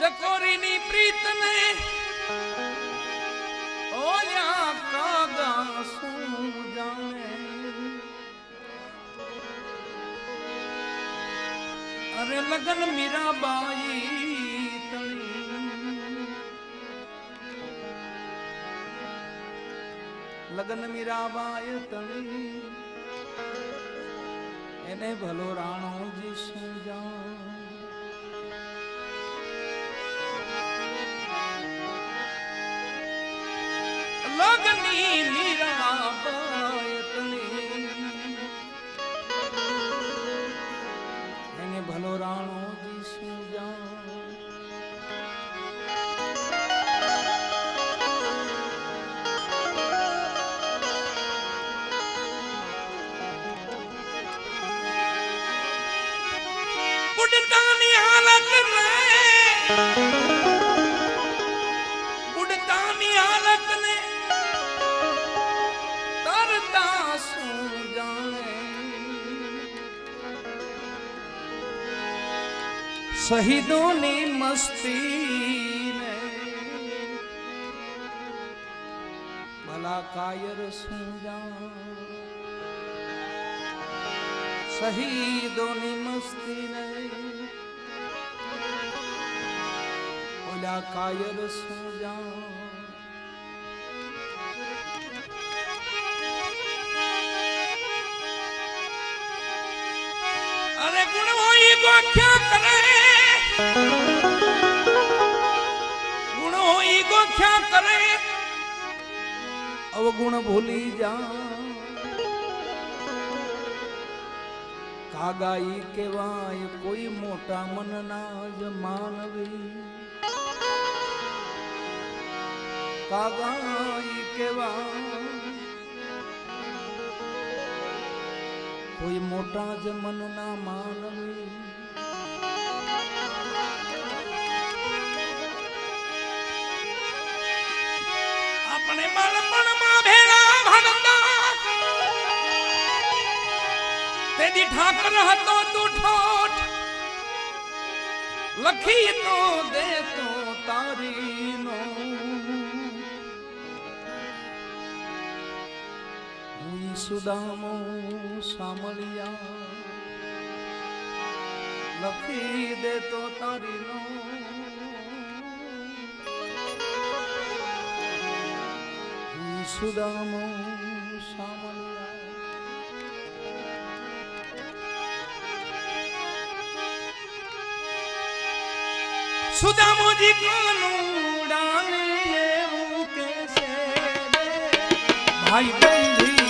ચકોરીની પ્રીતને ઓલ્યા કાગા શું જાણે અરે લગન મીરાબાઈ લગન મીરાબાઈ તણી એને ભલો રાણોજી શું જાણ લગની મીરાબાઈ તણી એને ભલો રાણોજી શું જાણ बुढ़तानी हालत ने तरता सू जाने शहीदों ની મસ્તી ને ભલા કાયર શું જાણ શહીદોની મસ્તી ને ઓલા કાયર શું જાણ અરે ગુણ હોય ગોખ્યા કરે ગુણ હોય ગોખ્યા કરે અવગુણ ભૂલી જા કાગાઈ કેવાય કોઈ મોટા મનના જ માનવી કાગાઈ કેવાય કોઈ મોટા જ મનના માનવી આપણે બાળપણમાં ભેળા ભણતા તેદી ઠાકર હતો તું ઠોઠ લખી તો દે તો તારી નો હું સુદામો સામળિયા લખી દે તો તારી નો હું સુદામો સામળિયા સુદામોજી કાનુડા ને એવું કે છે ભાઈ બંધી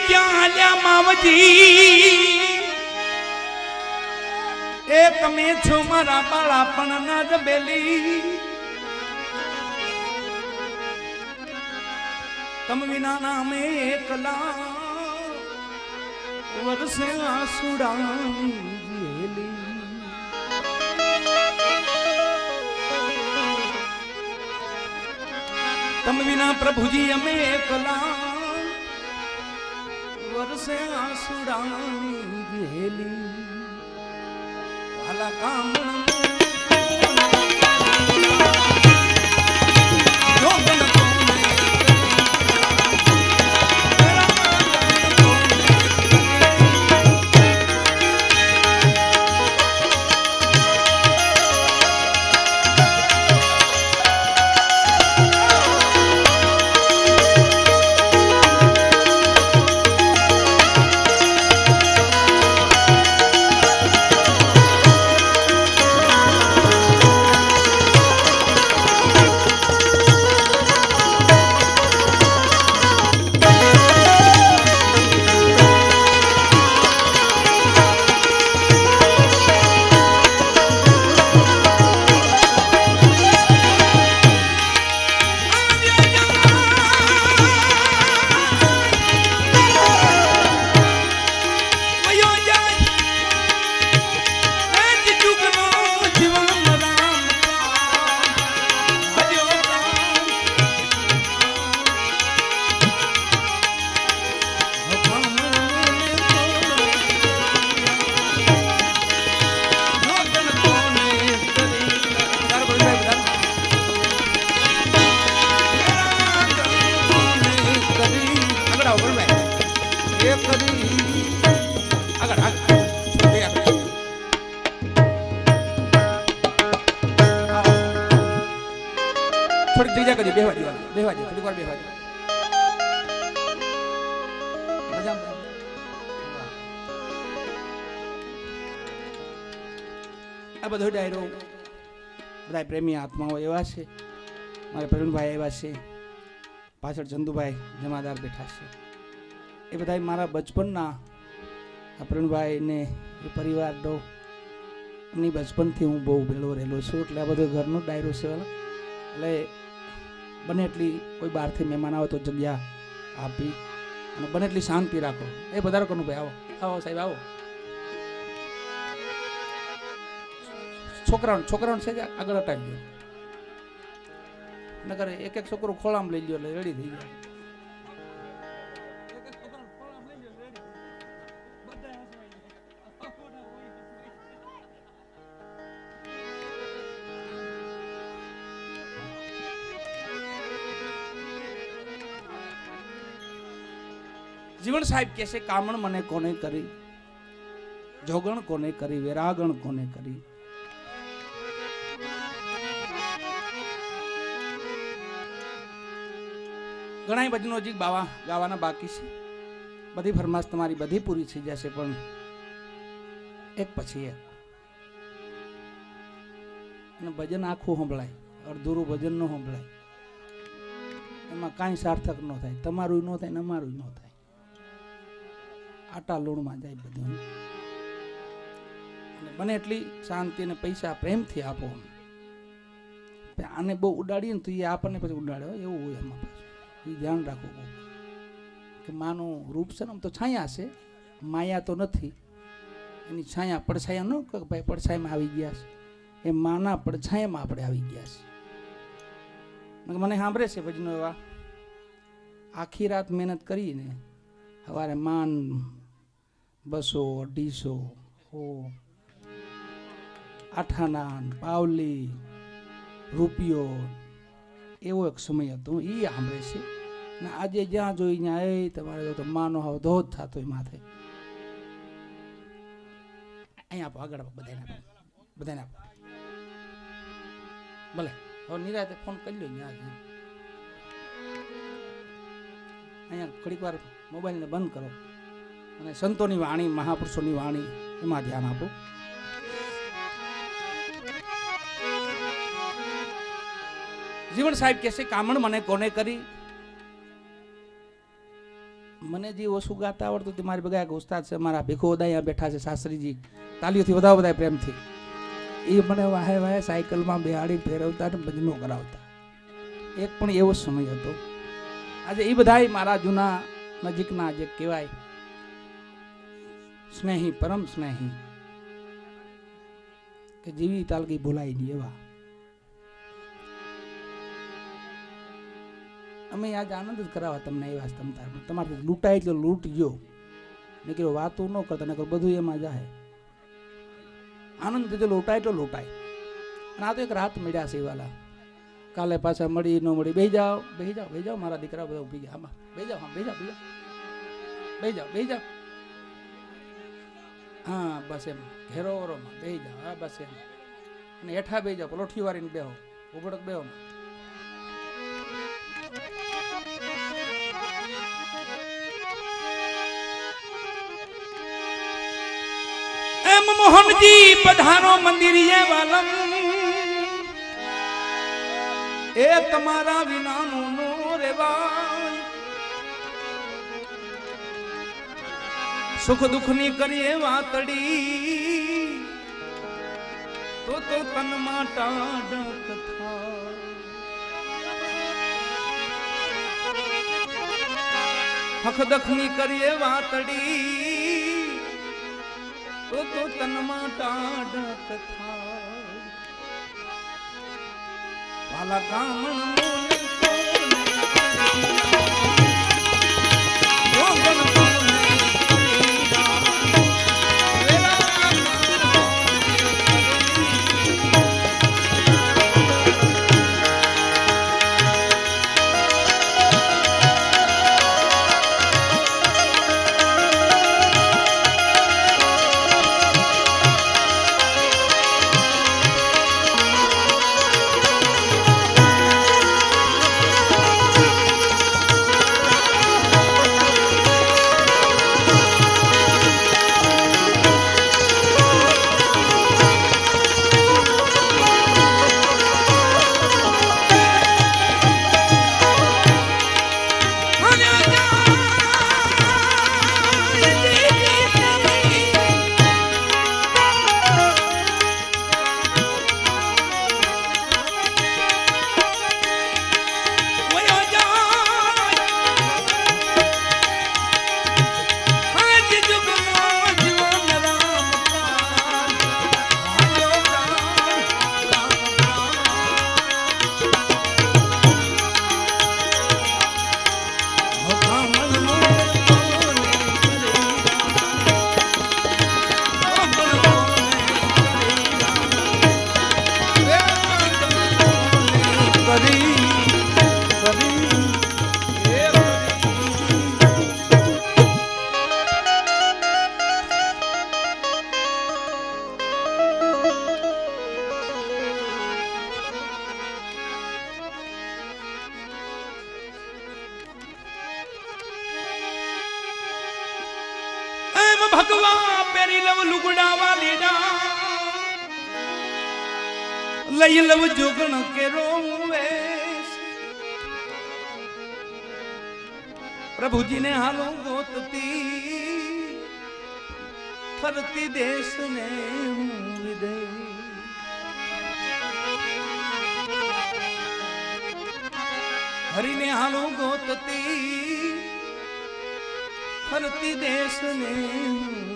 क्या हाल्या मावजी એ તમે છો મારા બાળાપણના જ બેલી, તમ વિના નામે એકલા વરસે આસુડાની જેલી. તમ વિના પ્રભુજી અમે એકલા વરસે આસુડાની જેલી. વાલા કામણ થોડીક જગ્યા કરજો, બેહવા દો, થોડીક વાર બેહવા દો. આ બધો ડાયરો બધા પ્રેમી આત્માઓ એવા છે. મારા પ્રવીણભાઈ એવા છે, પાછળ ચંદુભાઈ જમાદાર બેઠા છે. એ બધા મારા બચપનના આ પ્રવીણભાઈ ને એ પરિવાર દો એમની બચપનથી હું બહુ ભેળો રહેલો છું. એટલે આ બધો ઘરનો ડાયરો છે. એટલે બને એટલી કોઈ બહારથી મહેમાન આવે તો જગ્યા આપી અને બને એટલી શાંતિ રાખો. એ વધારો કરવું ભાઈ. આવો આવો સાહેબ આવો. છોકરાઓને છે આગળ હટાવી દો, નકર એક એક છોકરો ખોળામાં લઈ લો એટલે રેડી થઈ જાય. જીવણ સાહેબ કહે છે કામણ મને કોને કરી, જોગણ કોને કરી, વેરાગણ કોને કરી. ઘણા ભજનો હજી ગાવાના બાકી છે. બધી ફરમાશ તમારી બધી પૂરી થઈ જશે, પણ એક પછી એક. અને ભજન આખું સંભળાય, અડધુરું ભજન ન સંભળાય. એમાં કાંઈ સાર્થક ન થાય, તમારું ન થાય ને અમારું ન થાય. આટા લૂણમાં જાય બધું. બને એટલી શાંતિ અને પૈસા પ્રેમથી આપો. આને બહુ ઉડાડીએ ને તો એ આપણને પછી ઉડાડે, એવું હોય એમાં પાછું. એ ધ્યાન રાખવું કે માનું રૂપ છે ને આમ તો છાયા છે, માયા તો નથી. એની છાયા પડછાયા ન કે ભાઈ પડછાયામાં આવી ગયા છે, એ માના પડછાયામાં આપણે આવી ગયા છે. મને સાંભળે છે ભજનો એવા, આખી રાત મહેનત કરીને સવારે માન 200, 250, આઠાના, પાવલી, રૂપિયો, એવો એક સમય હતો. એ સાંભળે છે ને આજે જ્યાં જોઈ ત્યાં એ તમારે તો માનો હાવ ધોધ થતો હોય માથે. અહીંયા આપો, આગળ આપો, બધાને આપો. ભલે હવે નિરાતે ફોન કરી લો. અહીંયા ઘડીક વાર મોબાઈલને બંધ કરો અને સંતોની વાણી, મહાપુરુષોની વાણી, એમાં ધ્યાન આપો. જીવણ સાહેબ કહે છે કામણ મને કોને કરી, મને જે ઓછું ગાતા આવડતું તે મારી બગા ઉસ્તાદ છે મારા ભીખો અહીંયા બેઠા છે શાસ્ત્રીજી, તાલીઓથી વધાવો બધા પ્રેમથી. એ મને વાહે વાહે સાયકલમાં બેહાડી ફેરવતા ને ભજનો કરાવતા. એક પણ એવો સમય હતો. આજે એ બધા મારા જૂના નજીકના જે કહેવાય સ્નેહી, પરમ સ્નેહી, કે જીવી તાલગી ભૂલાય નહીં એવા. અમે આજ આનંદ જ કરાવવા તમને આવ્યા. તમારે લૂંટાય એટલે લૂંટજો, નીકળ્યો વાતો ન કરતા, નકર બધું એમાં જાય. આનંદ જો લૂંટાય એટલો લૂંટાય. અને આ તો એક રાત મળ્યા છે વાલા, કાલે પાછા મળી ન મળી. બેહી જાઓ, બેહી જાઓ, બેહી જાઓ, મારા દીકરા બધા ઉભી ગયા. આમાં બેહી જાઓ, હા બેહી જાઓ, બેહી જાઓ, બેહી જાઓ. હા બસ એમ ઘેરો વરોમાં બેહી જાઓ. હા બસ એમ. અને હેઠા બેહી જાઓ, પલોઠી વાળીને બેહો, ઉભડક બેહો. મોહનજી પધારો મંદિરે વાલમ, એ તમારા વિનાનું નો રેવાય. સુખ દુઃખ ની કરીએ વાતડી, તો તનમાં ટાઢક થાય. હક દખ ની કરીએ વાતડી, તો તનમાં ટાઢક થાય. વાલા કામણ ભગવા પેરી લવ લુગડાવા લીડા, લઈ લવ જોગણ કેરો વેશ. પ્રભુજીને હાલો ગોતતી, ફરતી દેશને હું વિદેશ. હરીને હાલો ગોતતી, ફરતી દેશને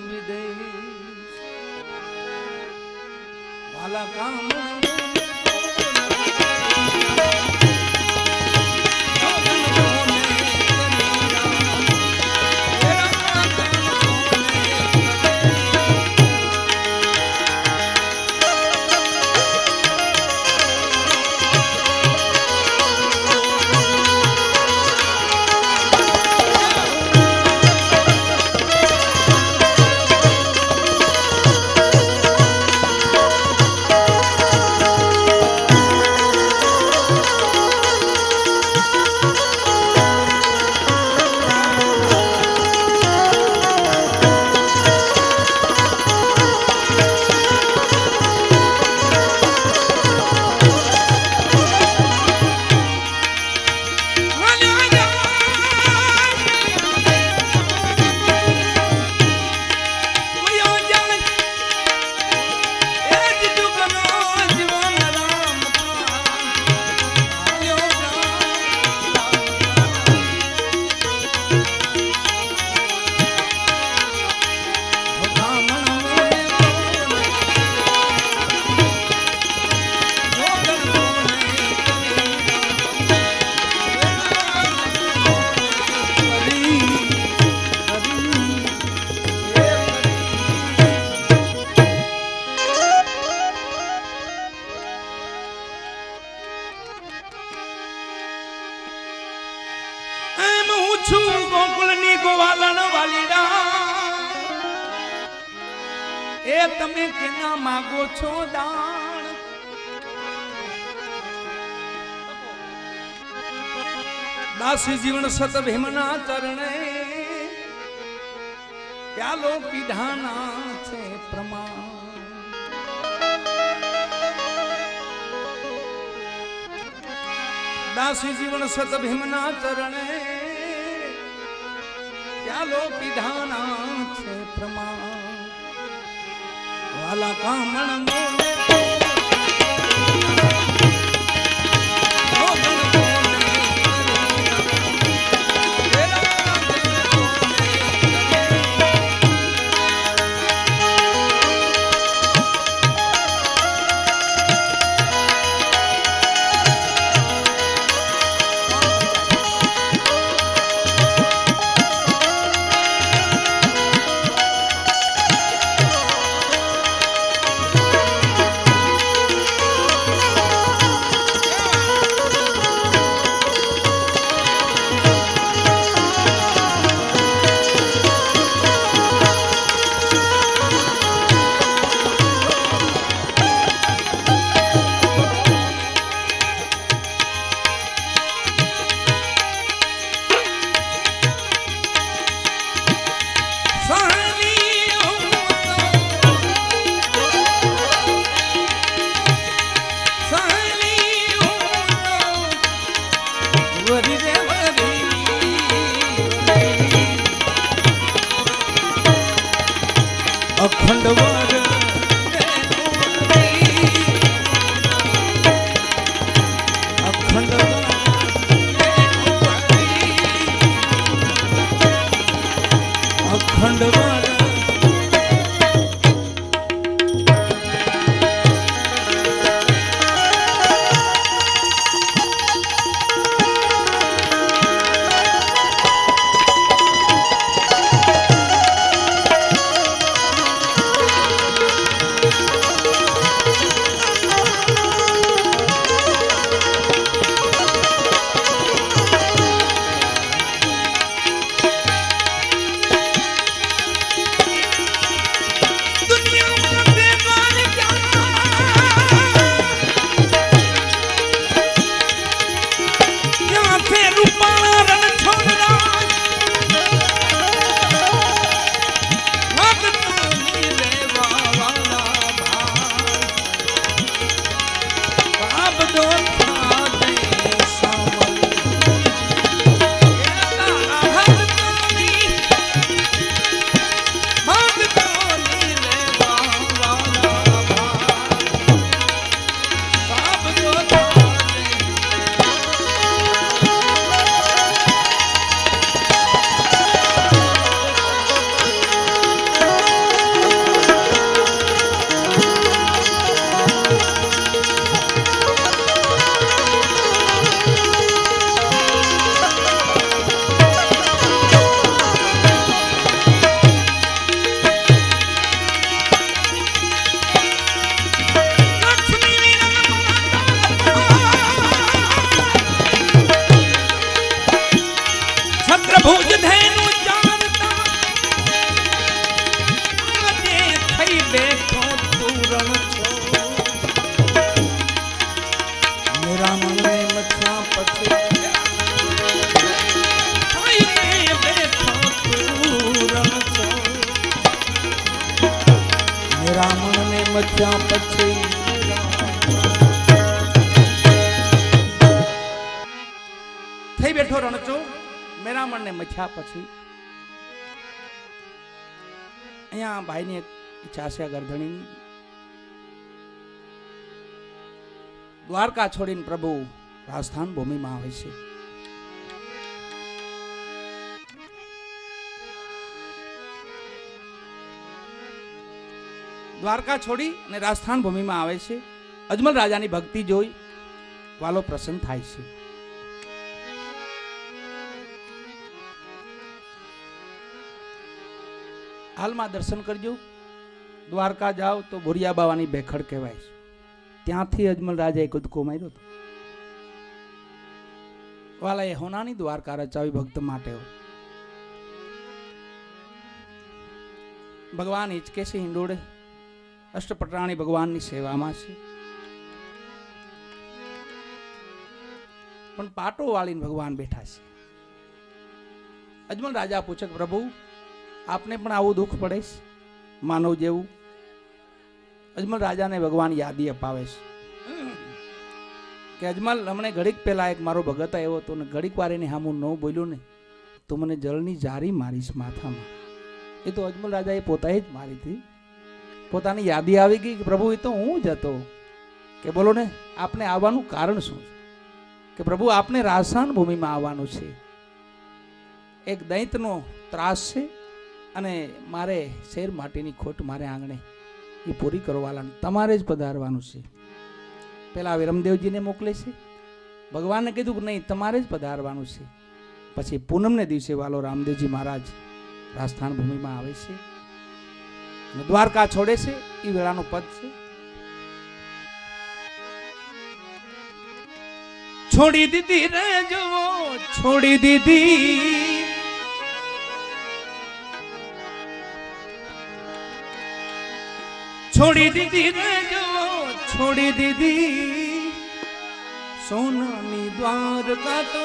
વિદેશ. વાલા કામણ તમે કેના માગો છો દાન દાસી જીવન સત ભીમના ચરણે પ્યાલો પીધાના છે પ્રમાણ દાસી જીવન સત ભીમના ચરણે પ્યાલો પીધાના છે પ્રમાણ વાલા કામણ મોને અખંડ થઈ બેઠો રણચો મેરામણ ને મથ્યા પછી અહીંયા ભાઈની એક ઈચ્છા છે ગરધણીની દ્વારકા છોડીને પ્રભુ રાજસ્થાન ભૂમિમાં આવે છે દ્વારકા છોડી અને રાજસ્થાન ભૂમિમાં આવે છે અજમલ રાજાની ભક્તિ જોઈ વાલો પ્રસન્ન થાય છે હાલમાં દર્શન કરજો દ્વારકા જાઓ તો ભોરિયા બાવાની બેખડ કહેવાય છે ત્યાંથી અજમલ રાજાએ કૂદકો માર્યો હતો વાલાએ હોનાની દ્વારકા રચાવી ભક્ત માટે ભગવાન હિચકે છે હિંડોળે અષ્ટપટરાણી ભગવાનની સેવામાં છે, પણ પાટો વાળીને ભગવાન બેઠા છે. અજમલ રાજા પૂછે કે પ્રભુ આપને પણ આવું દુઃખ પડે છે માનવ જેવું? અજમલ રાજાને ભગવાન યાદી અપાવે છે કે અજમલ, હમણે ઘડીક પહેલા એક મારો ભગત આવ્યો હતો ને ઘડીક વાર એની સામું ન બોલ્યો ને તો મને જળની જારી મારીશ માથામાં. એ તો અજમલ રાજાએ પોતાએ જ મારી હતી. પોતાની યાદી આવી ગઈ કે પ્રભુ એ તો હું જ હતો. કે બોલો ને, આપને આવવાનું કારણ શું છે? કે પ્રભુ આપને રાજસ્થાન ભૂમિમાં આવવાનું છે. એક દૈંતનો ત્રાસ છે અને મારે શેર માટેની ખોટ મારે આંગણે એ પૂરી કરવાલાની તમારે જ પધારવાનું છે. પેલા વિરમદેવજીને મોકલે છે. ભગવાનને કીધું કે નહીં, તમારે જ પધારવાનું છે. પછી પૂનમને દિવસે વાલો રામદેવજી મહારાજ રાજસ્થાન ભૂમિમાં આવે છે અને દ્વારકા છોડે છે. એ વેળાનું પદ છે. છોડી દીધી રે જવો, છોડી દીધી, છોડી દીધી રે જવો, છોડી દીધી, સોનાની દ્વારકા તો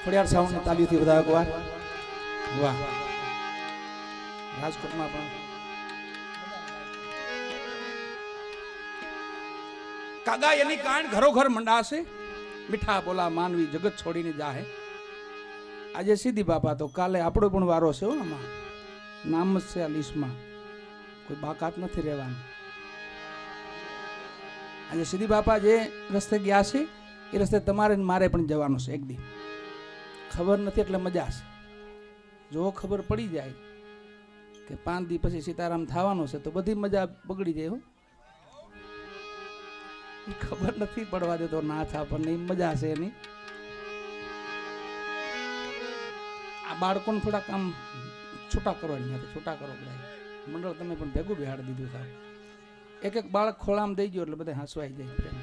ખોડિયાર સાઉન્ડને તાલીઓથી વધાવો એકવાર. વાહ. રાજકોટમાં પણ કાગા એની કાંડ ઘરો ઘર મંડાશે, મીઠા બોલા માનવી જગત છોડીને જાહે. આજે સીધી બાપા તો કાલે આપણો પણ વારો છે. આમાં નામ જ છે આ લિસ્ટમાં, કોઈ બાકાત નથી રહેવાનું. આજે સીધી બાપા જે રસ્તે ગયા છે એ રસ્તે તમારે મારે પણ જવાનું છે. એક દી ખબર નથી એટલે મજા છે. જો ખબર પડી જાય કે 5 દી પછી સીતારામ થવાનો છે તો બધી મજા બગડી જાય. ખબર નથી પડવા દેતો ના થા, પણ મજા છે એની. આ બાળકોને થોડાક આમ છૂટા કરવાની, છૂટા કરો બધા મંડળ. તમે પણ ભેગું બેહાડી દીધું સાહેબ. એક એક બાળક ખોળામાં દઈ ગયો એટલે બધા હસવાઈ જાય પ્રેમ.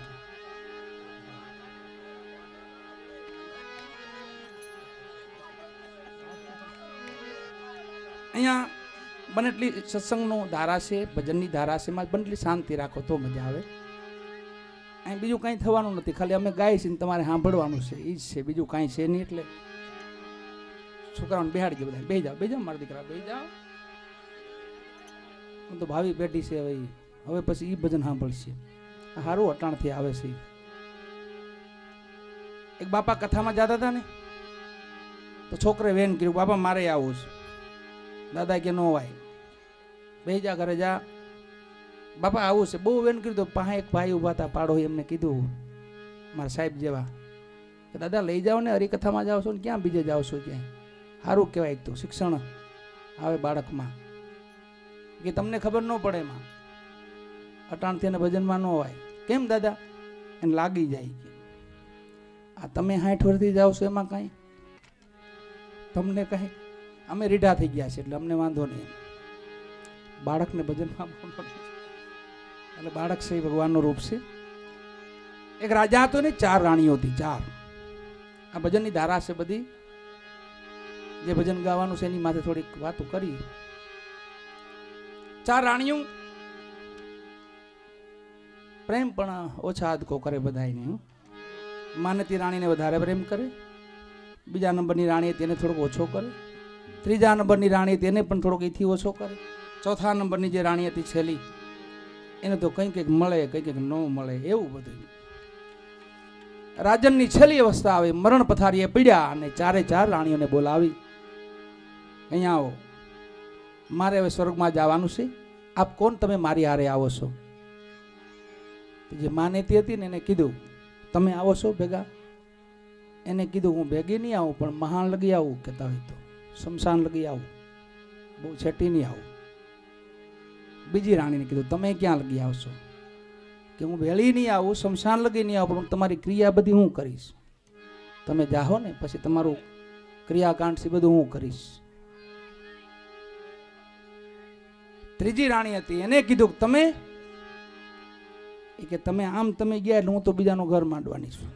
અહીંયા બને એટલી સત્સંગનો ધારા છે, ભજનની ધારા છે, એમાં બને એટલી શાંતિ રાખો તો મજા આવે. અહીં બીજું કાંઈ થવાનું નથી, ખાલી અમે ગાય છે ને તમારે સાંભળવાનું છે, એ જ છે, બીજું કાંઈ છે નહીં. એટલે છોકરાઓને બેહાડી દે બધા. બેહી જાઓ મારા દીકરા, બેહી જાઓ. હું તો ભાવી પેઢી છે હવે પછી એ ભજન સાંભળશે. સારું અટાણથી આવે છે. એક બાપા કથામાં જતા હતા ને તો છોકરે વેન કર્યું, બાપા મારે આવું છે. દાદા કે નો વાય, બે જા ઘરે જા, બાપા આવું છે. બહુ વેન કર્યું તો પાસે એક ભાઈ ઉભા હતા પાડો, એમને કીધું મારા સાહેબ જેવા કે દાદા લઈ જાઓ ને, હરિકથામાં જાઓ છો ને ક્યાં બીજે જાઓ છો ક્યાંય. સારું કહેવાય, તો શિક્ષણ આવે બાળકમાં, કે તમને ખબર ન પડે એમાં અટાણથી એને ભજનમાં ન હોય. કેમ દાદા? એને લાગી જાય કે આ તમે 60 વર્ષથી જાઓ છો એમાં કાંઈ તમને કાંઈ, અમે રીઢા થઈ ગયા છે એટલે અમને વાંધો નહીં. બાળકને ભજનમાં એટલે બાળક છે એ ભગવાનનું રૂપ છે. એક રાજા હતો ને 4 રાણીઓ હતી, 4. આ ભજનની ધારા છે બધી. જે ભજન ગાવાનું છે એની માથે થોડીક વાતો કરી. 4 રાણીઓ પ્રેમ પણ ઓછા આદકો કરે બધાને. માનતી રાણીને વધારે પ્રેમ કરે, બીજા નંબરની રાણી તેને થોડોક ઓછો કરે, ત્રીજા નંબરની રાણી તેને પણ થોડોક એથી ઓછો કરે, ચોથા નંબરની જે રાણી હતી છેલ્લી એને તો કંઈક મળે કંઈક ન મળે, એવું બધું. રાજનની છેલ્લી અવસ્થા આવે, મરણ પથારીએ પીડ્યા અને 4 રાણીઓને બોલાવી, અહીંયા આવો, મારે હવે સ્વર્ગમાં જવાનું છે. આપ કોણ? તમે મારી હારે આવો છો? જે માનેતી હતી ને એને કીધું તમે આવો છો ભેગા? એને કીધું હું ભેગી નહીં આવું, પણ મહાન લગી આવું, કહેતા હોય તો શમશાન લગી આવું, બહુ છેટી નહીં આવું. બીજી રાણીને કીધું તમે ક્યાં લગી આવશો? કે હું ભેળી નહીં આવું, શમશાન લગી નહીં આવું, પણ તમારી ક્રિયા બધી હું કરીશ. તમે જાહો ને પછી તમારું ક્રિયાકાંડ છે બધું હું કરીશ. ત્રીજી રાણી હતી એને કીધું તમે, કે તમે આમ તમે ગયા એટલે હું તો બીજાનું ઘર માંડવાની છું,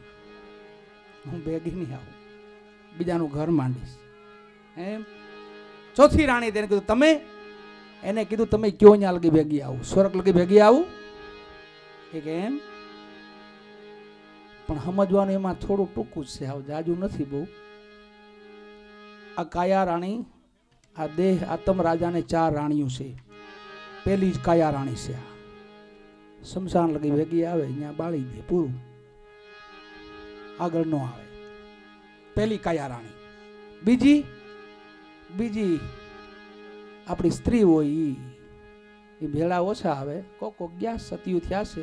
હું ભેગી નહીં આવું, બીજાનું ઘર માંડીશ. એમ ચોથી રાણી તેને કીધું તમે, એને કીધું તમે કયો ત્યાં લગી ભેગી આવું, સ્વર્ગ લગી ભેગી આવું? એ કે એમ, પણ સમજવાનું એમાં થોડું ટૂંકું જ છે, આવું જાજુ નથી બહુ. આ કાયા રાણી, આ દેહ આત્મ રાજાને 4 રાણીઓ છે. પેલી જ કાયા રાણી છે. આ શમશાન લગી ભેગી આવે, અહીંયા બાળી દે, પૂરું, આગળ ન આવે. પેલી કાયા રાણી. બીજી આપણી સ્ત્રી હોય એ ભેળા ઓછા આવે, કોક ગયા સતિયું થયા છે,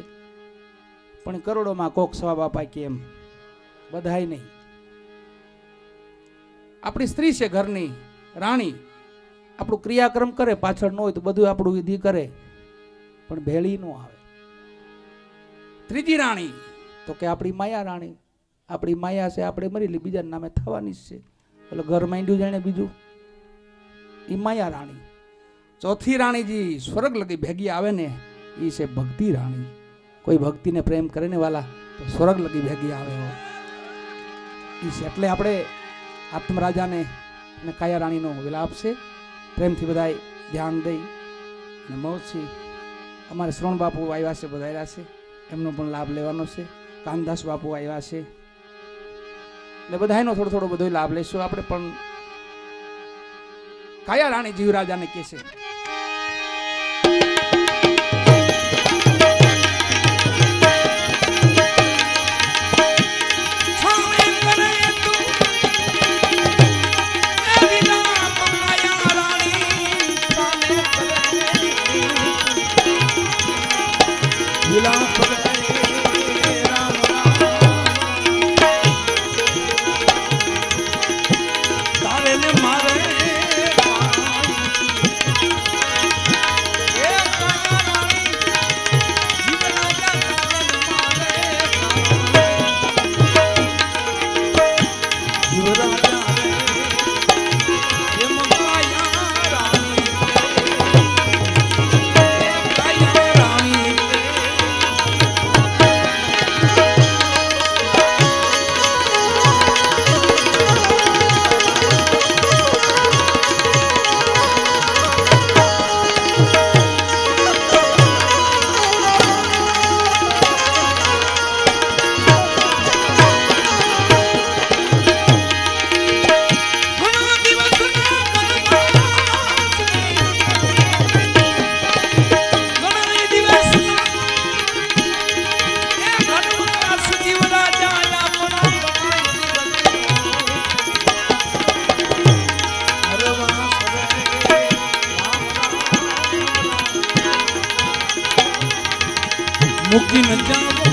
પણ કરોડોમાં કોક સવા બાપા કેમ, બધાય નહીં. આપણી સ્ત્રી છે ઘરની રાણી, આપણું ક્રિયાક્રમ કરે, પાછળ ન હોય તો બધું આપણું વિધિ કરે, પણ ભેળી ન આવે. ત્રીજી રાણી તો કે આપણી માયા રાણી, આપણી માયા છે, આપણે મરી બીજાના નામે થવાની જ છે, એટલે ઘર માંડ્યું જાણે બીજું, એ માયા રાણી. ચોથી રાણીજી સ્વર્ગ લગી ભેગી આવે ને એ છે ભક્તિ રાણી. કોઈ ભક્તિને પ્રેમ કરે ને વાલા તો સ્વર્ગ લગી ભેગી આવે એ છે. એટલે આપણે આત્મરાજાને અને કાયા રાણીનો વિલાપ છે. પ્રેમથી બધા ધ્યાન દઈ અને મોજથી અમારે શ્રવણ બાપુ આવ્યા છે, બધાયરા છે, એમનો પણ લાભ લેવાનો છે. કાનદાસ બાપુ આવ્યા છે, ને બધાયનો થોડો થોડો બધો લાભ લઈશું આપણે પણ. કાયા રાણી જીવરાજાને કહે છે મુક્તિ ન જાવ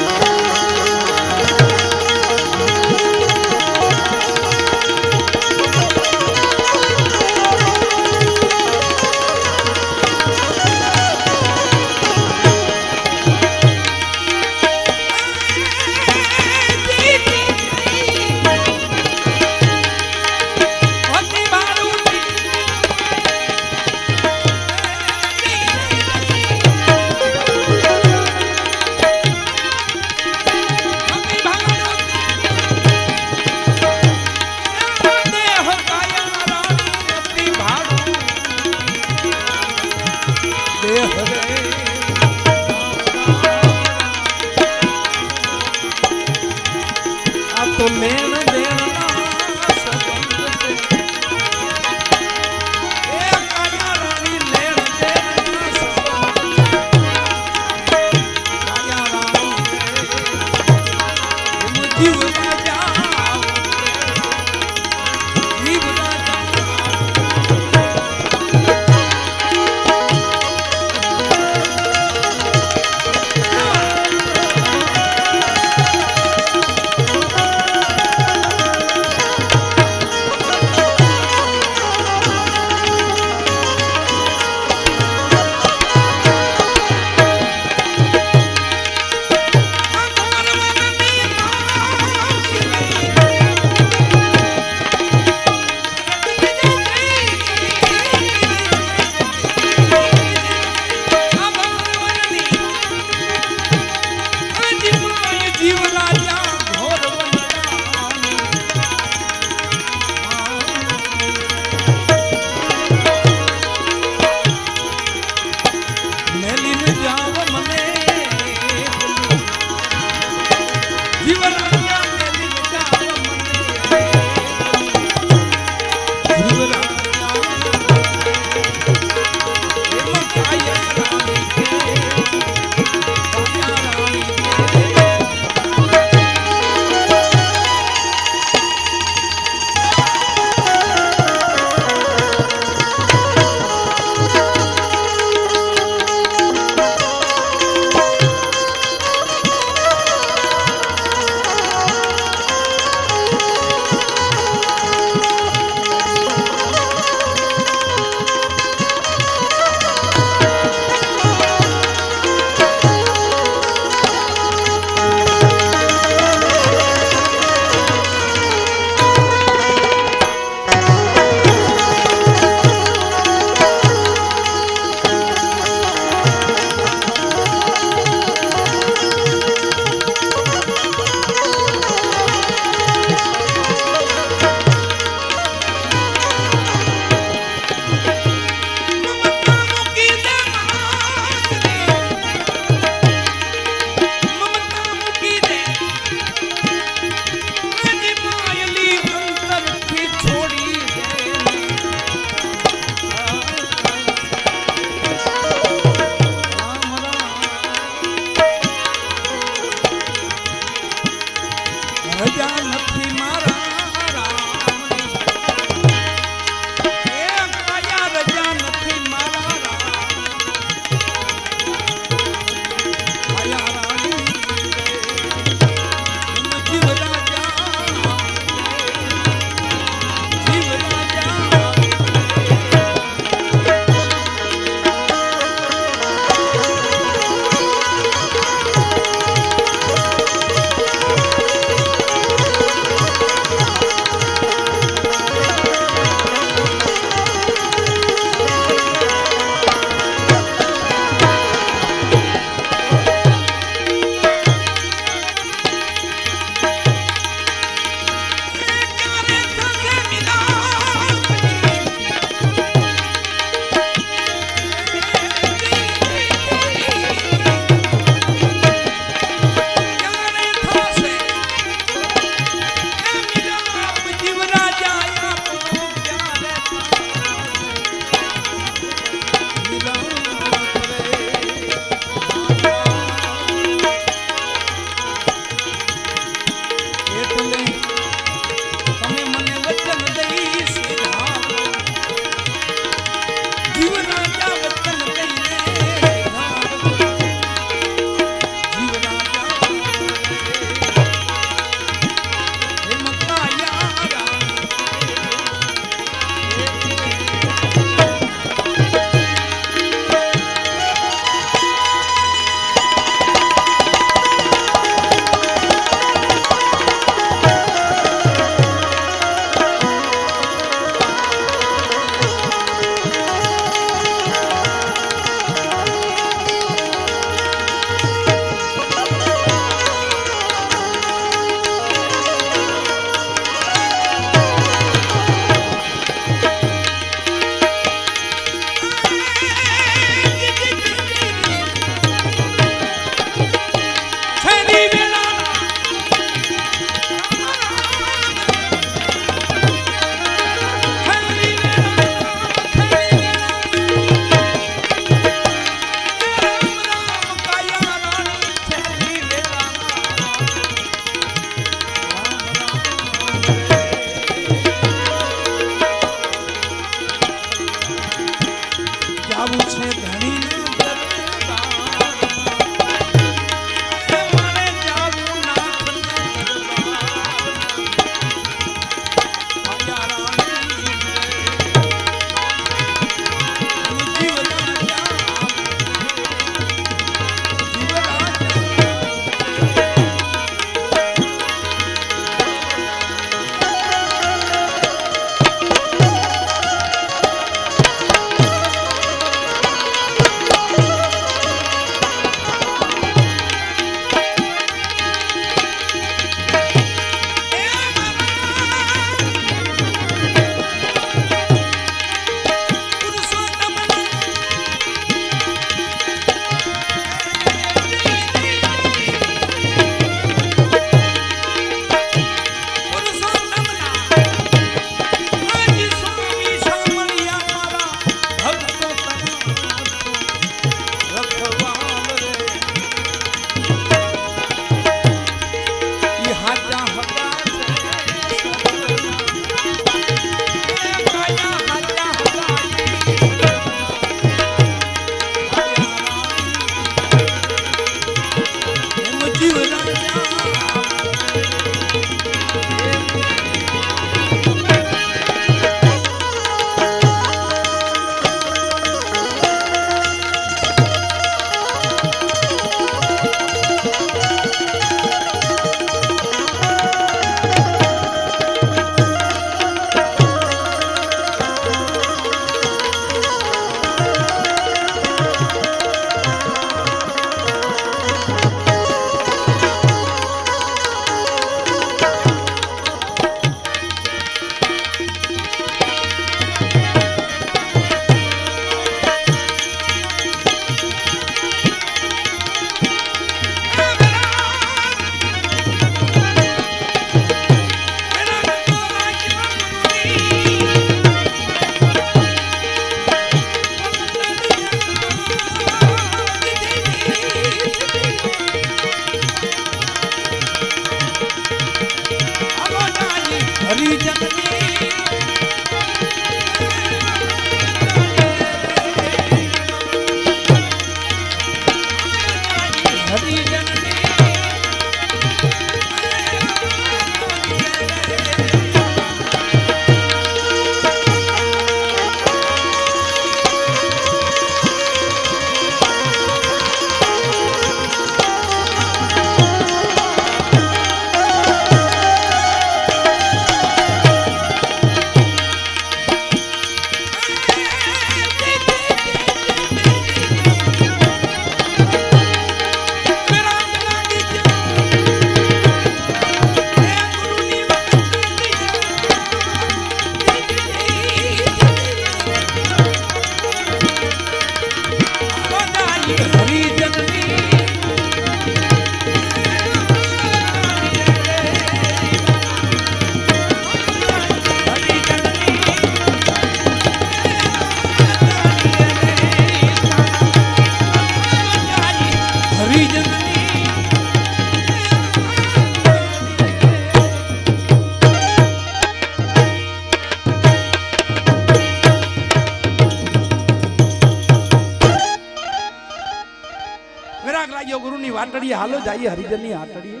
હાલો જઈએ હરિજનની હાટડીએ.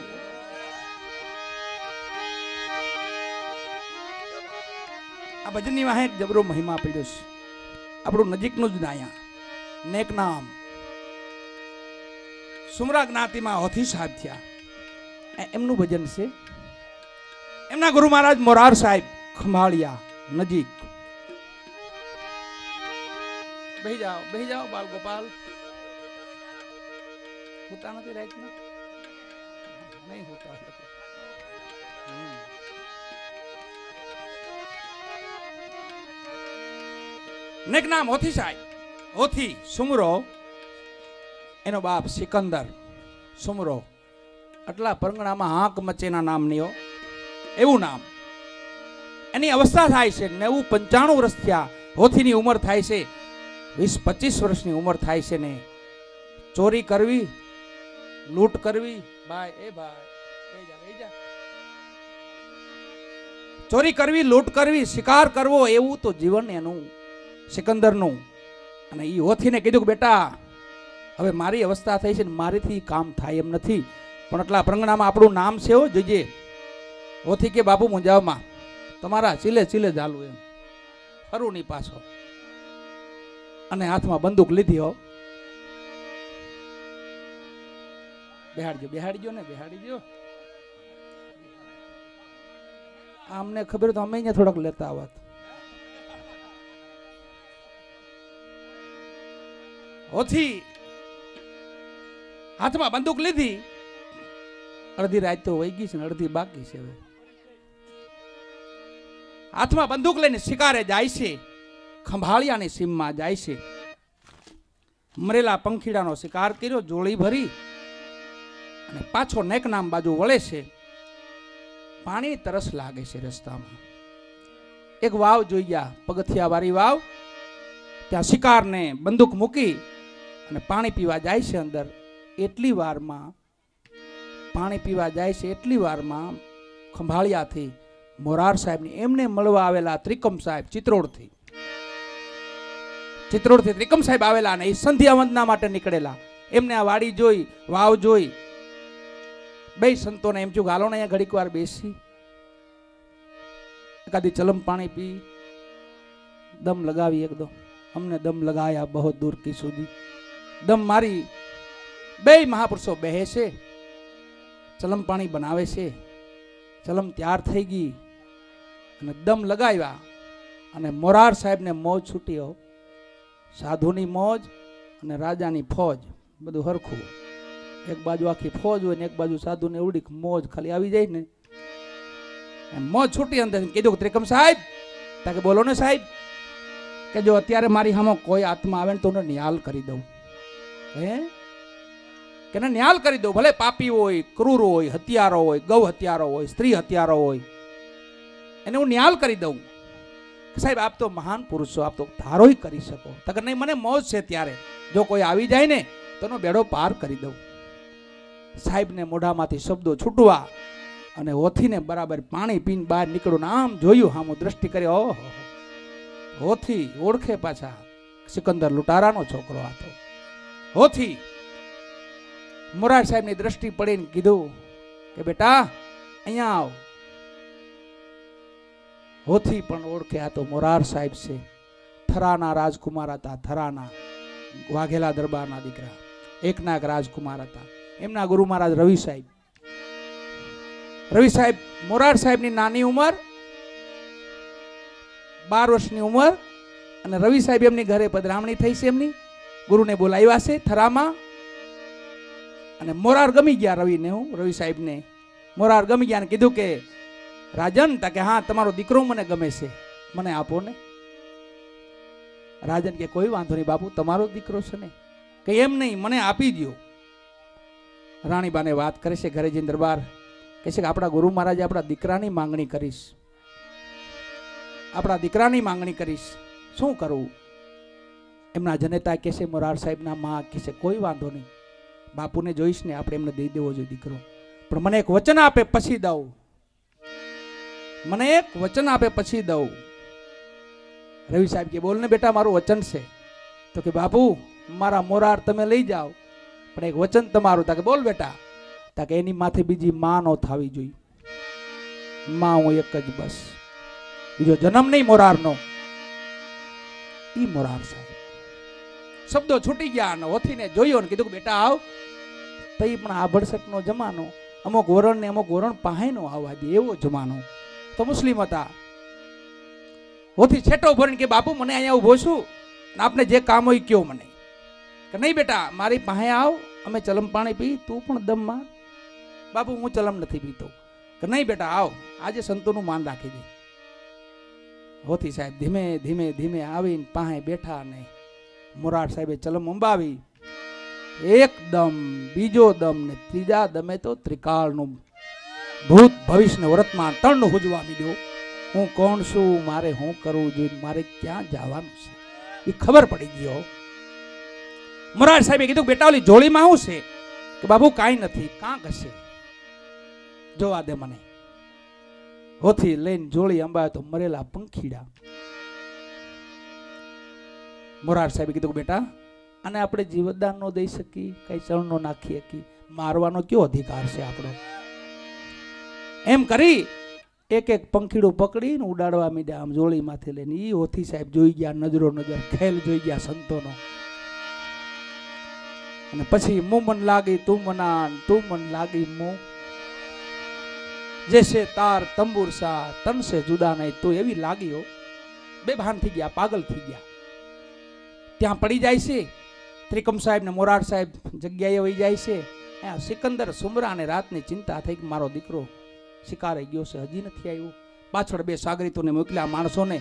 આ ભજનની વાહે એક જબરો મહિમા પડ્યો છે. આપણું નજીકનું જ નાયા નેક નામ સુમરા જ્ઞાતિમાં હોથી સાહેબ થયા. એમનું ભજન છે. એમના ગુરુ મહારાજ મોરાર સાહેબ ખંભાળિયા નજીક. બેહી જાઓ બાલ ગોપાલ. હોતા નથી રાઈટ નહીં હોતા. નેક નામ હોથી સાહેબ. હોથી સુમરો એનો બાપ સિકંદર સુમરો. આટલા પરંગણામાં હાંક મચેના નામનીઓ એવું નામ. એની અવસ્થા થાય છે 90-95 વર્ષ થયા. હોથીની ઉંમર થાય છે 20-25 વર્ષની ઉંમર થાય છે ને ચોરી કરવી, લૂંટ કરવી. ભાઈ ચોરી કરવી, લૂંટ કરવી, શિકાર કરવો, એવું તો જીવન એનું સિકંદરનું. અને એ હોથીને કીધું કે બેટા હવે મારી અવસ્થા થઈ છે ને મારીથી કામ થાય એમ નથી, પણ એટલા પ્રંગણામાં આપણું નામ છે હો જોજે. હોથી કે બાપુ મુંજાવમાં તમારા ચીલે ચીલે ચાલુ એમ ફરું ની પાછો. અને હાથમાં બંદૂક લીધી હો. બેહાડજો ને બેહાડીજો. અમને ખબર તો અમે અહીંયા થોડાક લેતા આવત. હોથી હાથમાં બંદૂક લીધી. અડધી રાત તો વહી ગઈ છે ને અડધી બાકી છે. હવે હાથમાં બંદૂક લઈને શિકારે જાય છે. ખંભાળિયાની સીમમાં જાય છે. મરેલા પંખીડાનો શિકાર કર્યો, જોળી ભરી અને પાછો નેક નામ બાજુ વળે છે. પાણી તરસ લાગે છે રસ્તામાં. એક વાવ જોઈ ગયા, પગથિયા વાળી વાવ. ત્યાં શિકારને બંદૂક મૂકી અને પાણી પીવા જાય છે અંદર. એટલી વારમાં પાણી પીવા જાય છે. એટલી વારમાં ખંભાળિયાથી મોરાર સાહેબની એમને મળવા આવેલા ત્રિકમ સાહેબ ચિત્રોડથી ત્રિકમ સાહેબ આવેલા અને એ સંધ્યા વંદના માટે નીકળેલા. એમને આ વાડી જોઈ, વાવ જોઈ. બે સંતોને એમ ચૂક હાલો ને અહીંયા ઘડીક વાર બેસી એકાદી ચલમ પાણી પી, દમ લગાવી. એકદમ અમને દમ લગાયા બહુ દૂર કી સુધી. દમ મારી. બે મહાપુરુષો બેહે છે, ચલમ પાણી બનાવે છે. ચલમ તૈયાર થઈ ગઈ અને દમ લગાવ્યા અને મોરાર સાહેબને મોજ છૂટ્યો. સાધુની મોજ અને રાજાની ફોજ બધું હરખું. એક બાજુ આખી ફોજ હોય ને એક બાજુ સાધુને ઉડી મોજ ખાલી આવી જાય ને એમ મોજ છૂટી. અંદર કીધું ત્રિકમ સાહેબ તાકે બોલો ને સાહેબ કે જો અત્યારે મારી સામે કોઈ આત્મા આવે ને તો નિહાલ કરી દઉં. હે કે નિહાલ કરી દઉં. ભલે પાપી હોય, ક્રૂર હોય, હત્યારો હોય, ગૌ હત્યારો હોય, સ્ત્રી હત્યારો હોય, એને હું નિહાલ કરી દઉં. સાહેબ આપ તો મહાન પુરુષ છો, આપ તો ધારોય કરી શકો. તક નહીં મને મોજ છે ત્યારે જો કોઈ આવી જાય ને તો એનો બેડો પાર કરી દઉં. સાહેબને મોઢામાંથી શબ્દો છૂટવા અને હોથીને બરાબર પાણી પીને બહાર નીકળ્યું. આમ જોયું, હામું દ્રષ્ટિ કરી. ઓહો, હોથી ઓળખે પાછા સિકંદર લૂંટારાનો છોકરો હતો. હોથી મોરાર સાહેબની દ્રષ્ટિ પડીને કીધું કે બેટા અહીંયા આવ. હોથી પણ ઓળખે આ તો મોરાર સાહેબ છે. થરાના રાજકુમાર હતા. થરાના વાઘેલા દરબારના દીકરા એકના એક રાજકુમાર હતા. એમના ગુરુ મહારાજ રવિ સાહેબ. રવિ સાહેબ મોરાર સાહેબની નાની ઉંમર 12 વર્ષની ઉંમર. અને રવિ સાહેબ એમની ઘરે પધરામણી થઈ છે. એમની ગુરુને બોલાવ્યા છે થરામાં. અને મોરાર ગમી ગયા રવિને. હું રવિ સાહેબને મોરાર ગમી ગયા અને કીધું કે રાજન કે હા તમારો દીકરો મને ગમે છે, મને આપો ને. રાજન કે કોઈ વાંધો નહીં બાપુ, તમારો દીકરો છે ને. કે એમ નહીં, મને આપી દો. રાણીબાને વાત કરે છે ઘરે જઈને દરબાર. કહે છે કે આપણા ગુરુ મહારાજે આપણા દીકરાની માંગણી કરીશ, આપણા દીકરાની માંગણી કરીશ, શું કરવું? એમના જનેતા કહે છે મોરાર સાહેબના માં કહે છે કોઈ વાંધો નહીં, બાપુને જોઈશ ને આપણે એમને દઈ દેવો જોઈએ દીકરો, પણ મને એક વચન આપે પછી દઉં, મને એક વચન આપે પછી દઉં. રવિ સાહેબ કે બોલ ને બેટા મારું વચન છે. તો કે બાપુ મારા મોરાર તમે લઈ જાઓ પણ એક વચન તમારું. તા કે બોલ બેટા. તાકે એની માથે બીજી માં નો થાવી જોઈએ, માં હું એક જ બસ, બીજો જન્મ નહીં મોરારનો. ઈ મોરાર સાહેબ શબ્દો છૂટી ગયા અને ઓથીને જોયો ને કીધું બેટા આવ. તઈ પણ આ ભડસકનો જમાનો, અમુક વરણ ને અમુક વરણ પાસે નો આવવા દે એવો જમાનો. તો મુસ્લિમ હતા. ઓથી છેટો ભરીને કે બાપુ મને અહીંયા ઉભો છું, આપને જે કામ હોય કયો મને. કે નહીં બેટા મારી પાસે આવ, અમે ચલમ પાણી પી, તું પણ દમ માર. બાપુ હું ચલમ નથી પીતો. કે નહીં બેટા આવ, આજે સંતોનું માન રાખી દે. હોથી સાહેબ ધીમે ધીમે ધીમે આવીને પાસે બેઠા ને મોરાર સાહેબે ચલમ અંબાવી. એક દમ, બીજો દમ ને ત્રીજા દમે તો ત્રિકાળનું ભૂત ભવિષ્ય ને વર્તમાન ત્રણનું હુજવા મીડ્યો. હું કોણ છું, મારે શું કરવું જોઈએ, મારે ક્યાં જવાનું છે એ ખબર પડી ગયો. મોરાર સાહેબે કીધું બેટા ઓલી જોડીમાં શું છે? કે બાબુ કાંઈ નથી, કાંક હશે, જોવા દે મને. હોથી લઈને જોડી અંબાય તો મરેલા પંખીડા. મોરાર સાહેબે કીધું બેટા આને આપણે જીવતદાન નો દઈ શકી, કઈ ચરણ નો નાખી શકી, મારવાનો કયો અધિકાર છે આપણો? એમ કરી એક એક પંખીડું પકડીને ઉડાડવા મીડ્યા આમ જોડી માથે લઈને. ઈ હોથી સાહેબ જોઈ ગયા, નજરો નજર ખેલ જોઈ ગયા સંતોનો. અને પછી મું મન લાગી તું મના, તું મન લાગી મું, જૈસે તાર તંબુર સા તન સે જુદા નહીં. તો એવી લાગીઓ બેભાન થઈ ગયા, પાગલ થઈ ગયા. ત્યાં પડી જાય છે. ત્રિકમ સાહેબ ને મોરાર સાહેબ જગ્યાએ વહી જાય છે. સિકંદર સુમરા ને રાતની ચિંતા થઈ કે મારો દીકરો શિકારે ગયો છે, હજી નથી આવ્યો. પાછળ બે સાગરીતોને મોકલ્યા માણસોને.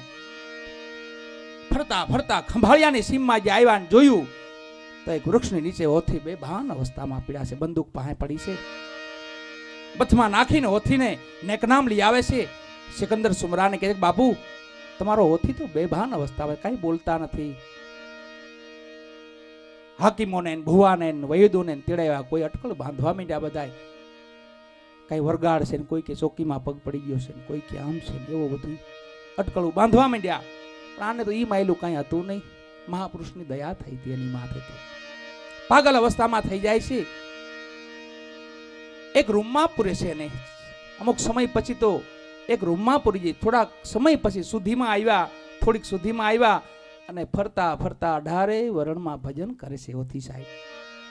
ફરતા ફરતા ખંભાળિયાની સીમમાં જે આવ્યા ને જોયું તો એક વૃક્ષની નીચે હોથી બેભાન અવસ્થામાં પીડા છે, બંદૂક પાસે પડી છે. બથમાં નાખીને હોથીને નેકનામ લઈ આવે છે. સિકંદર સુમરાને કહે બાપુ તમારો હોથી તો બેભાન અવસ્થામાં કાંઈ બોલતા નથી. હાકીમોને ભુવાને વૈદોને તેડાવ્યા, કોઈ અટકળ બાંધવા માંડ્યા બધાય. કઈ વરગાડ છે ને કોઈ કે ચોકીમાં પગ પડી ગયો છે ને કોઈ કે આમ છે ને એવું બધું અટકળું બાંધવા માંડ્યા. પણ આને તો ઈ માયલું કાંઈ હતું નહીં. મહાપુરુષની દયા થઈ હતી એની માથે. તો પાગલ અવસ્થામાં થઈ જાય છે. એક રૂમમાં પૂરે છે ને અમુક સમય પછી તો એક રૂમમાં પૂરી જાય. થોડાક સમય પછી સુધીમાં આવ્યા, થોડીક સુધીમાં આવ્યા અને ફરતા ફરતા 18 વરણમાં ભજન કરે છે હોથી સાહેબ.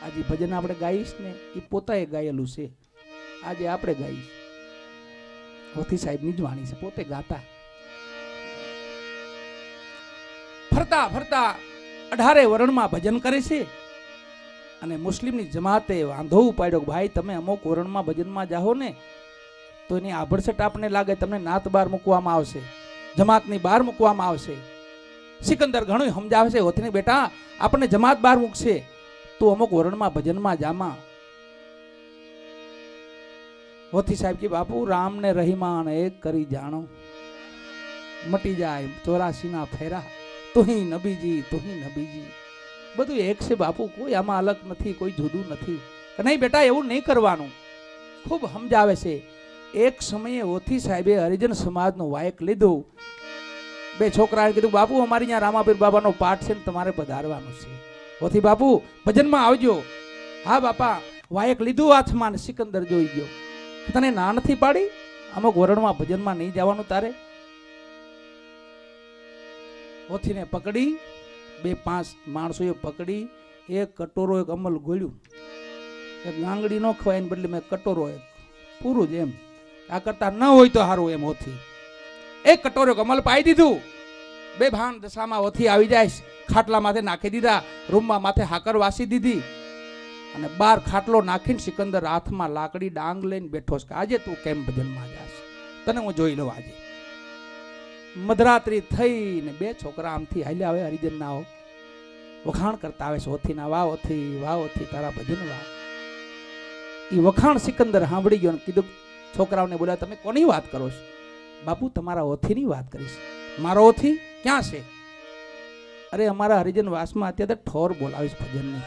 આજે ભજન આપણે ગાઈશ ને એ પોતાએ ગાયેલું છે, આજે આપણે ગાઈશ. હોથી સાહેબ ની જ વાણી છે, પોતે ગાતા. ફરતા ફરતા 18 વરણમાં ભજન કરે છે. અને મુસ્લિમની જમાતે વાંધો ઉપાડ્યો ભાઈ તમે અમુક વરણમાં ભજનમાં જાઓ ને તો એની આભડસટ આપને લાગે, તમને નાત બહાર મૂકવામાં આવશે, જમાતની બહાર મૂકવામાં આવશે. સિકંદર ઘણું સમજાવે છે હોથીને બેટા આપણને જમાત બહાર મૂકશે તો અમુક વરણમાં ભજનમાં જામા. હોથી સાહેબ કે બાપુ રામ ને રહીમાન એક કરી જાણો, મટી જાય 84 ના ફેરા, તુહી નબીજી તુહી નબીજી. બધું એક છે બાપુ, કોઈ આમાં અલગ નથી, કોઈ જુદું નથી. નહીં બેટા એવું નહીં કરવાનું. ખૂબ સમજાવે છે. એક સમયે હોથી સાહેબે હરિજન સમાજનું વાયક લીધું. બે છોકરાએ કીધું બાપુ અમારી ત્યાં રામાપીર બાબાનો પાઠ છે ને તમારે પધારવાનું છે. હોથી બાપુ ભજનમાં આવજો. હા બાપા. વાયક લીધું હાથમાં ને સિકંદર જોઈ ગયો. તને ના નથી પાડી અમુક વરણમાં ભજનમાં નહીં જવાનું તારે? હોથીને પકડી 2-5 માણસોએ પકડી એક કટોરો એક અમલ ગોળ્યું. એક ગાંગડી નો ખવાય ને બદલે મેં કટોરો એક પૂરું જ એમ, આ કરતા ન હોય તો સારું એમ. હોથી એક કટોરો અમલ પાઈ દીધું. બેભાન દશામાં હોથી આવી જાય, ખાટલા માથે નાખી દીધા, રૂમમાં માથે હાકર વાસી દીધી અને બહાર ખાટલો નાખીને સિકંદર હાથમાં લાકડી ડાંગ લઈને બેઠો છે. આજે તું કેમ ભજનમાં જાશ, તને હું જોઈ લઉં આજે. મધરાત્રી થઈને બે છોકરા આમથી હાલ્યા આવે હરિજન ના વખાણ કરતા આવે છે હોથીના. વાહ હોથી તારા ભજન વાહ. એ વખાણ સિકંદર સાંભળી ગયો ને કીધું છોકરાઓને બોલ્યા તમે કોની વાત કરો છો? બાપુ તમારા હોથીની વાત કરીશ. મારો હોથી ક્યાં છે? અરે અમારા હરિજન વાસમાં અત્યારે ઠોર બોલાવીશ ભજનની.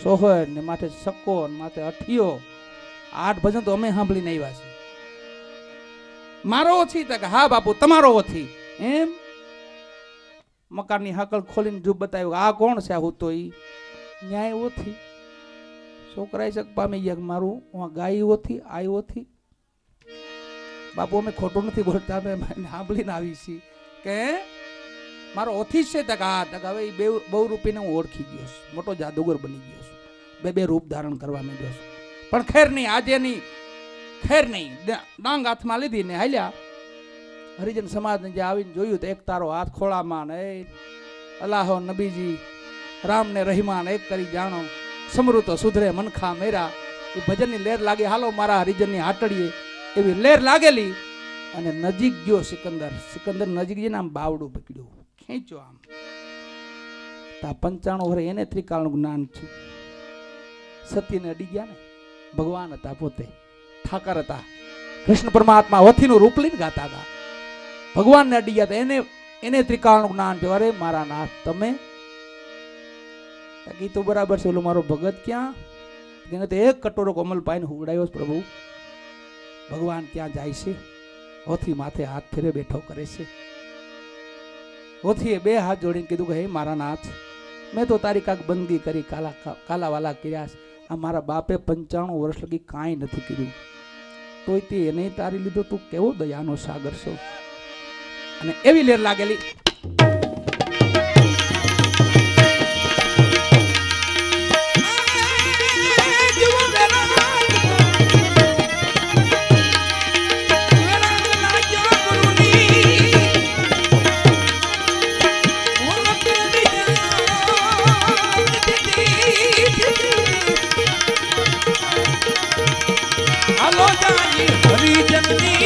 સોહર ને માથે સક્કો ને માથે અઠિયો 8 ભજન તો અમે સાંભળીને આવ્યા છે. મારો ઓછી તક? હા બાપુ તમારો ઓછી. એમ મકાનની હાકલ ખોલીને જૂબ બતાવ્યું. આ કોણ છે? હું તો ઈ ન્યાય ઓથી. છોકરાએ શક પામી ગયા કે મારું હું ગાયોથી આવ્યોથી બાપુ અમે ખોટું નથી બોલતા, અમે સાંભળીને આવી છીએ કે મારો ઓથિસ છે ટકા ટકા હવે બે બહુ રૂપીને હું ઓળખી ગયો છું, મોટો જાદુગર બની ગયો છું, બે રૂપ ધારણ કરવા માંડ્યો છું. પણ ખેર નહીં, આજે નહીં, ખેર નહીં, ડાંગ હાથમાં લીધી ને હાલ્યા. હરિજન સમાજને જે આવીને જોયું તો એક તારો હાથ ખોળામાં ને અલ્લાહો નબીજી રામ ને રહીમાન એક કરી જાણો, સમૃતો સુધરે મનખા મેરા. એ ભજનની લેર લાગી, હાલો મારા હરિજનની હાટડીએ, એવી લેર લાગેલી. અને નજીક ગયો સિકંદર નજીક જઈને આમ બાવડું પકડ્યું, ખેંચો આમ. તા 95 વર્ષ એને ત્રિકાળનું જ્ઞાન છે. સતીને અડી ગયા ને, ભગવાન હતા પોતે, ઠાકર હતા, કૃષ્ણ પરમાત્મા વથીનું રૂપ લઈને ગાતા હતા. ભગવાનને અડી ગયા હતા, એને ત્રિકાળનું જ્ઞાન છે. અરે મારા નાથ તમે કીધું બરાબર છે, ઓલો મારો ભગત ક્યાં? એને તો એક કટોરો કોમલ પાઈને હુવડાયો પ્રભુ. ભગવાન ક્યાં જાય છે? હોથી માથે હાથ ફેરે બેઠો કરે છે. હોથીએ 2 હાથ જોડીને કીધું કે હે મારા નાથ, મેં તો તારી કાંક બંદગી કરી, કાલાવાલા કર્યા. આ મારા બાપે 95 વર્ષ લગી કાંઈ નથી કર્યું, તોય તે એને તારી લીધો. તું કેવો દયાનો સાગર છો. અને એવી લેર લાગેલી. હરિજનની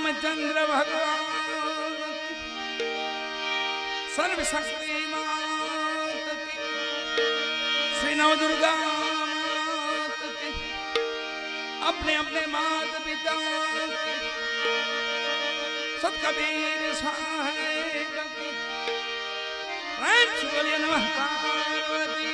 रामचंद्र भगवान सर्वशक्ति मात की, श्री नवदुर्गा मात की, अपने अपने माता पिता की, सतकबीर साहेब की, बोलिए नमः पार्वती।